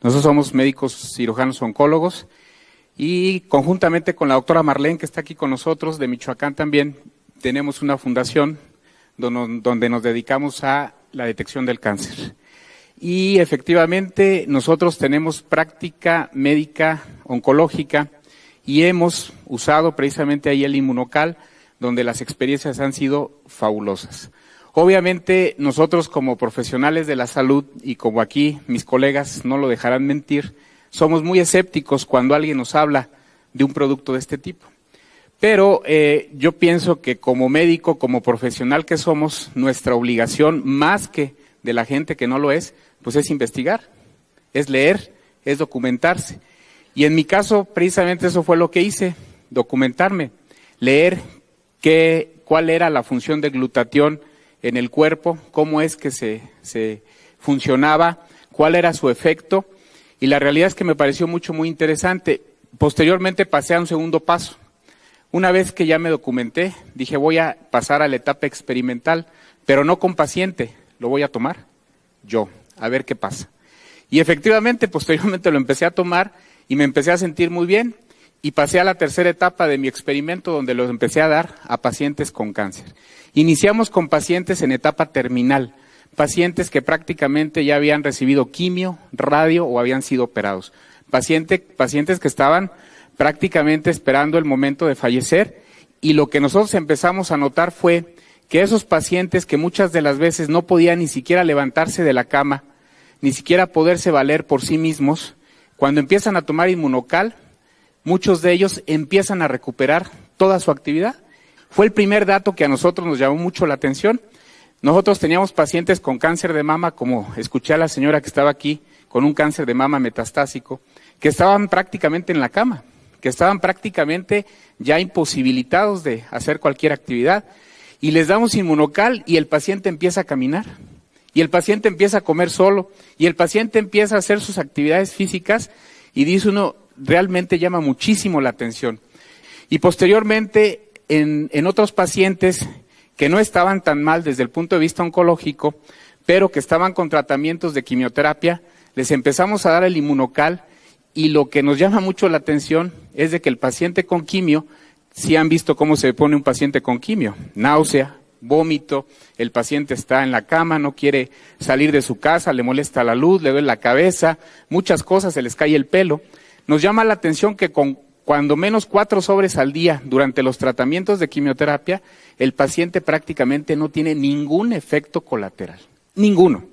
Nosotros somos médicos cirujanos oncólogos y conjuntamente con la doctora Marlene, que está aquí con nosotros, de Michoacán también, tenemos una fundación donde nos dedicamos a la detección del cáncer. Y efectivamente nosotros tenemos práctica médica oncológica y hemos usado precisamente ahí el Inmunocal, donde las experiencias han sido fabulosas. Obviamente nosotros como profesionales de la salud y como aquí mis colegas no lo dejarán mentir, somos muy escépticos cuando alguien nos habla de un producto de este tipo. Pero yo pienso que como médico, como profesional que somos, nuestra obligación, más que de la gente que no lo es, pues es investigar, es leer, es documentarse. Y en mi caso, precisamente eso fue lo que hice, documentarme, leer cuál era la función del glutatión en el cuerpo, cómo es que se funcionaba, cuál era su efecto. Y la realidad es que me pareció muy interesante. Posteriormente pasé a un segundo paso. Una vez que ya me documenté, dije voy a pasar a la etapa experimental, pero no con paciente, lo voy a tomar yo, a ver qué pasa. Y efectivamente, posteriormente lo empecé a tomar y me empecé a sentir muy bien y pasé a la tercera etapa de mi experimento donde los empecé a dar a pacientes con cáncer. Iniciamos con pacientes en etapa terminal, pacientes que prácticamente ya habían recibido quimio, radio o habían sido operados, pacientes que estaban prácticamente esperando el momento de fallecer, y lo que nosotros empezamos a notar fue que esos pacientes que muchas de las veces no podían ni siquiera levantarse de la cama, ni siquiera poderse valer por sí mismos, cuando empiezan a tomar Inmunocal, muchos de ellos empiezan a recuperar toda su actividad. Fue el primer dato que a nosotros nos llamó mucho la atención. Nosotros teníamos pacientes con cáncer de mama, como escuché a la señora que estaba aquí, con un cáncer de mama metastásico, que estaban prácticamente en la cama, que estaban prácticamente ya imposibilitados de hacer cualquier actividad, y les damos Inmunocal y el paciente empieza a caminar, y el paciente empieza a comer solo, y el paciente empieza a hacer sus actividades físicas, y dice uno, realmente llama muchísimo la atención. Y posteriormente, en otros pacientes que no estaban tan mal desde el punto de vista oncológico, pero que estaban con tratamientos de quimioterapia, les empezamos a dar el Inmunocal, y lo que nos llama mucho la atención es de que el paciente con quimio, si han visto cómo se pone un paciente con quimio, náusea, vómito, el paciente está en la cama, no quiere salir de su casa, le molesta la luz, le duele la cabeza, muchas cosas, se les cae el pelo. Nos llama la atención que con cuando menos 4 sobres al día durante los tratamientos de quimioterapia, el paciente prácticamente no tiene ningún efecto colateral, ninguno.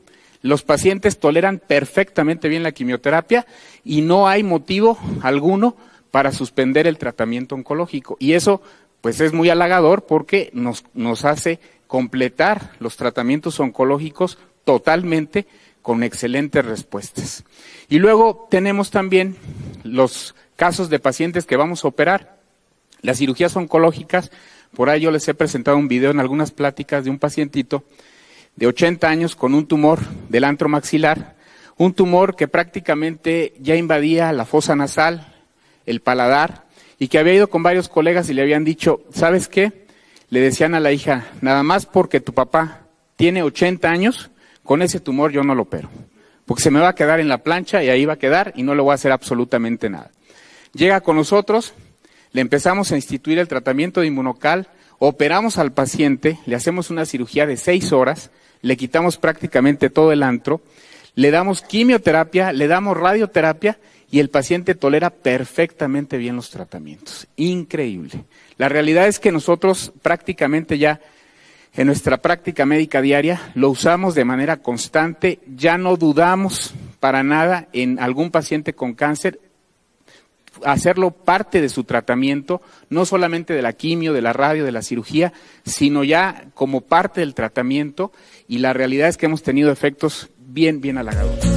Los pacientes toleran perfectamente bien la quimioterapia y no hay motivo alguno para suspender el tratamiento oncológico. Y eso pues es muy halagador porque nos hace completar los tratamientos oncológicos totalmente con excelentes respuestas. Y luego tenemos también los casos de pacientes que vamos a operar. Las cirugías oncológicas, por ahí yo les he presentado un video en algunas pláticas de un pacientito de 80 años con un tumor del antro maxilar, un tumor que prácticamente ya invadía la fosa nasal, el paladar, y que había ido con varios colegas y le habían dicho, ¿sabes qué? Le decían a la hija, nada más porque tu papá tiene 80 años, con ese tumor yo no lo opero, porque se me va a quedar en la plancha y ahí va a quedar y no le voy a hacer absolutamente nada. Llega con nosotros, le empezamos a instituir el tratamiento de Inmunocal, operamos al paciente, le hacemos una cirugía de 6 horas, le quitamos prácticamente todo el antro, le damos quimioterapia, le damos radioterapia y el paciente tolera perfectamente bien los tratamientos. Increíble. La realidad es que nosotros prácticamente ya en nuestra práctica médica diaria lo usamos de manera constante, ya no dudamos para nada en algún paciente con cáncer, hacerlo parte de su tratamiento, no solamente de la quimio, de la radio, de la cirugía, sino ya como parte del tratamiento, y la realidad es que hemos tenido efectos bien halagadores.